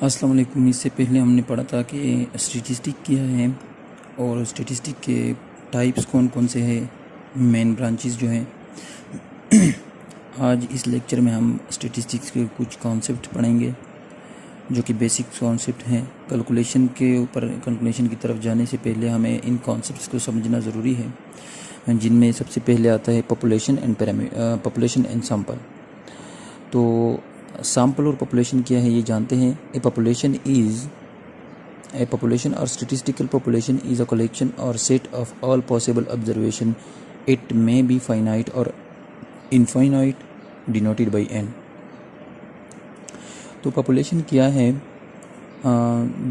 अस्सलाम वालेकुम। इससे पहले हमने पढ़ा था कि स्टैटिस्टिक क्या है और स्टैटिस्टिक के टाइप्स कौन कौन से हैं, मेन ब्रांचेस जो हैं। आज इस लेक्चर में हम स्टैटिस्टिक्स के कुछ कॉन्सेप्ट पढ़ेंगे जो कि बेसिक कॉन्सेप्ट हैं। कैलकुलेशन की तरफ जाने से पहले हमें इन कॉन्सेप्ट्स को समझना ज़रूरी है, जिनमें सबसे पहले आता है पॉपुलेशन एंड सैंपल। तो सैंपल और पॉपुलेशन क्या है ये जानते हैं। A population or statistical population is a collection or set of all possible observation. It may be finite or infinite, denoted by n। तो पॉपुलेशन क्या है,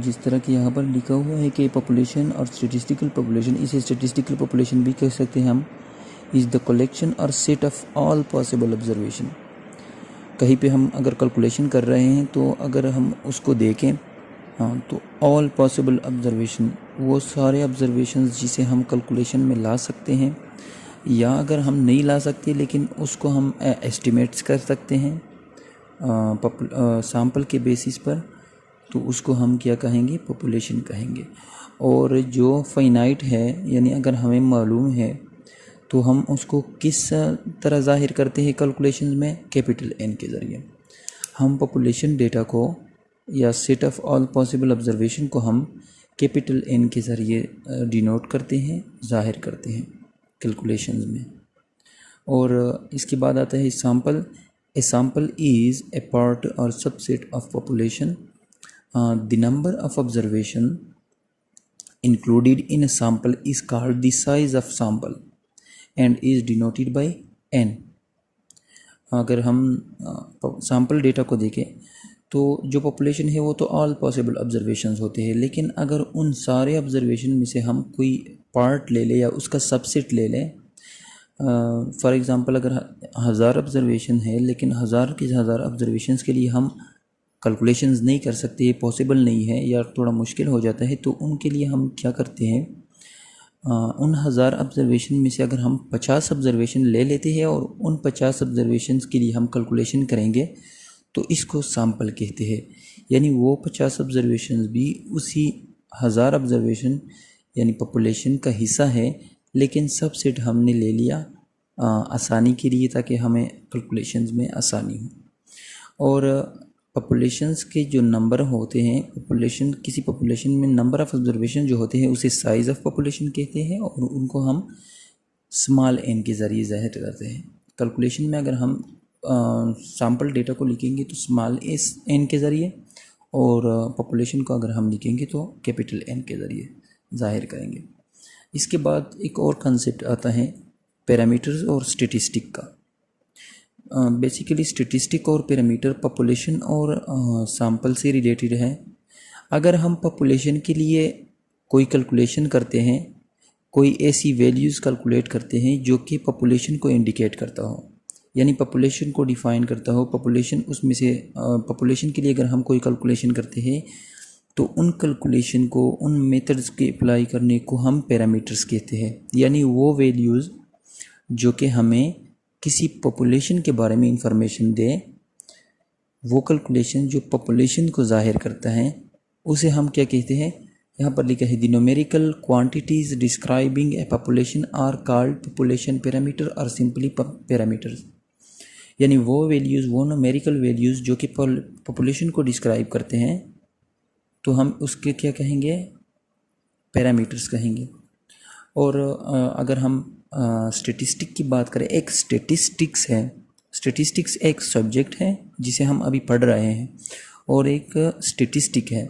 जिस तरह कि यहाँ पर लिखा हुआ है कि पॉपुलेशन और स्टैटिस्टिकल पॉपुलेशन, इसे स्टैटिस्टिकल पॉपुलेशन भी कह सकते हैं हम, is the collection or set of all possible observation. कहीं पे हम अगर कैलकुलेशन कर रहे हैं तो अगर हम उसको देखें, तो ऑल पॉसिबल ऑब्जर्वेशन, वो सारे ऑब्जर्वेशंस जिसे हम कैलकुलेशन में ला सकते हैं, या अगर हम नहीं ला सकते लेकिन उसको हम एस्टिमेट्स कर सकते हैं सैंपल के बेसिस पर, तो उसको हम क्या कहेंगे, पॉपुलेशन कहेंगे। और जो फाइनाइट है, यानी अगर हमें मालूम है तो हम उसको किस तरह ज़ाहिर करते हैं कैलकुलेशन में, कैपिटल N के ज़रिए। हम पॉपुलेशन डेटा को या set of all possible observation को हम कैपिटल N के ज़रिए डिनोट करते हैं, ज़ाहिर करते हैं कैलकुलेशंस में। और इसके बाद आता है sample. A sample is a part or subset of population. The number of observation included in a sample is called the size of sample and is denoted by n। अगर हम सैंपल डेटा को देखें तो जो population है वो तो all possible observations होते हैं, लेकिन अगर उन सारे ऑब्जर्वेशन में से हम कोई पार्ट ले लें या उसका सबसेट ले लें, फॉर एग्ज़ाम्पल अगर 1000 ऑब्जर्वेशन है लेकिन 1000 के 1000 ऑब्जर्वेशंस के लिए हम कैलकुलेशंस नहीं कर सकते, ये पॉसिबल नहीं है या थोड़ा मुश्किल हो जाता है, तो उनके लिए हम क्या करते हैं, उन 1000 ऑब्जर्वेशन में से अगर हम 50 ऑब्जर्वेशन ले लेते हैं और उन 50 ऑब्जर्वेशन के लिए हम कैलकुलेशन करेंगे तो इसको सैंपल कहते हैं। यानी वो 50 ऑब्जर्वेशन भी उसी 1000 ऑब्जर्वेशन यानी पॉपुलेशन का हिस्सा है, लेकिन सबसेट हमने ले लिया आसानी के लिए, ताकि हमें कैलकुलेशंस में आसानी हो। और पॉपुलेशंस के जो नंबर होते हैं, किसी पॉपुलेशन में नंबर ऑफ़ ऑब्जर्वेशन जो होते हैं उसे साइज़ ऑफ पॉपुलेशन कहते हैं, और उनको हम स्मॉल n के ज़रिए ज़ाहिर करते हैं। कैलकुलेशन में अगर हम सैंपल डेटा को लिखेंगे तो स्मॉल n के ज़रिए, और पॉपुलेशन को अगर हम लिखेंगे तो कैपिटल N के ज़रिए ज़ाहिर करेंगे। इसके बाद एक और कंसेप्ट आता है पैरामीटर्स और स्टैटिस्टिक का। बेसिकली स्टैटिस्टिक और पैरामीटर पॉपुलेशन और सैंपल से रिलेटेड है। अगर हम पॉपुलेशन के लिए कोई कैलकुलेशन करते हैं, कोई ऐसी वैल्यूज़ कैलकुलेट करते हैं जो कि पॉपुलेशन को इंडिकेट करता हो, यानी पॉपुलेशन को डिफ़ाइन करता हो, पॉपुलेशन उसमें से पॉपुलेशन के लिए अगर हम कोई कैलकुलेशन करते हैं तो उन कैलकुलेशन को, उन मेथड्स के अप्लाई करने को हम पैरामीटर्स कहते हैं। यानी वो वैल्यूज़ जो कि हमें किसी पॉपुलेशन के बारे में इंफॉर्मेशन दे, वो कैलकुलेशन जो पॉपुलेशन को ज़ाहिर करता है उसे हम क्या कहते हैं, यहाँ पर लिखा है the numerical quantities describing a population are called population parameter और सिंपली पैरामीटर्स। यानी वो वैल्यूज़, वो न्यूमेरिकल वैल्यूज़ जो कि पॉपुलेशन को डिस्क्राइब करते हैं, तो हम उसके क्या कहेंगे, पैरामीटर्स कहेंगे। और अगर हम स्टैटिस्टिक की बात करें, एक स्टैटिस्टिक्स एक सब्जेक्ट है जिसे हम अभी पढ़ रहे हैं, और एक स्टैटिस्टिक है।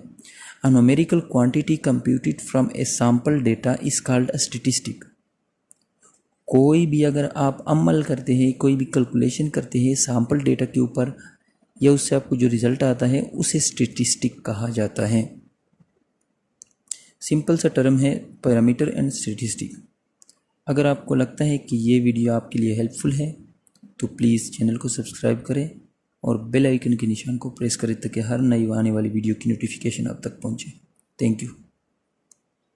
A numerical quantity computed from a sample data is called a statistic. कोई भी अगर आप अमल करते हैं, कोई भी कैलकुलेशन करते हैं सैंपल डेटा के ऊपर, या उससे आपको जो रिज़ल्ट आता है उसे स्टैटिस्टिक कहा जाता है। सिंपल सा टर्म है पैरामीटर एंड स्टैटिस्टिक। अगर आपको लगता है कि ये वीडियो आपके लिए हेल्पफुल है तो प्लीज़ चैनल को सब्सक्राइब करें और बेल आइकन के निशान को प्रेस करें, ताकि हर नई आने वाली वीडियो की नोटिफिकेशन आप तक पहुंचे। Thank you.